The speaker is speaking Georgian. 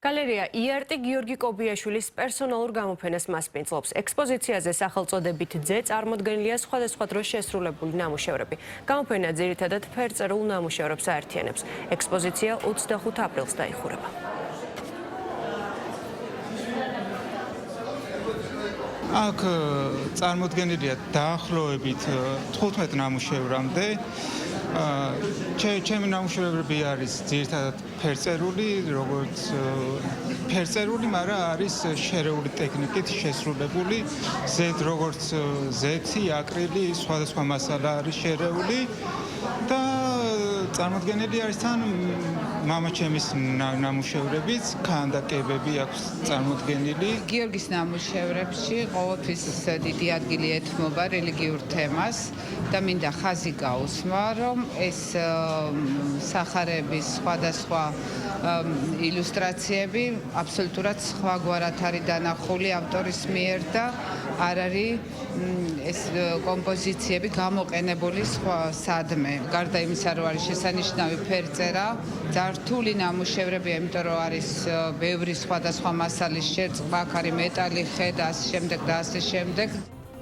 გალერეა იარტი გიორგი კობიაშვილის პერსონალურ გამოფენას მასპინძლობს. ექსპოზიციაზე სახელწოდებით ძე წარმოდგენილია სხვადასხვა დროს შესრულებული ნამუშევრები. გამოფენა ძირითადად ფერწერულ ნამუშევრებს აერთიანებს. ექსპოზიცია 25 აპრილს დაიხურება. აქ წარმოდგენილია დაახლოებით 15 ნამუშევრამდე. ჩემი ნამუშევრები არის ძირითადად ფერწერული, მაგრამ არის შერეული ტექნიკით შესრულებული. როგორც ზეთი, აკრილი, სხვადასხვა მასალა არის შერეული და წარმოდგენილი არის თან მამაჩემის ნამუშევრებიც, ქანდაკებები აქვს წარმოდგენილი. გიორგის ნამუშევრებში ყოველთვის დიდი ადგილი ეთმობა რელიგიურ თემას და მინდა ხაზი გაუსმა, რომ ეს სახარების სხვადასხვა ილუსტრაციები აბსოლუტურად სხვაგვარად არის დანახული ავტორის მიერ და არ არის ეს კომპოზიციები გამოყენებული სხვა სადმე. გარდა იმისა, რომ არის შესანიშნავი ფერწერა, ძართული ნამუშევრებია, იმიტომ რომ არის ბევრი სხვადასხვა მასალის შერწყმა, აქ არის მეტალი, ხე და ასე შემდეგ.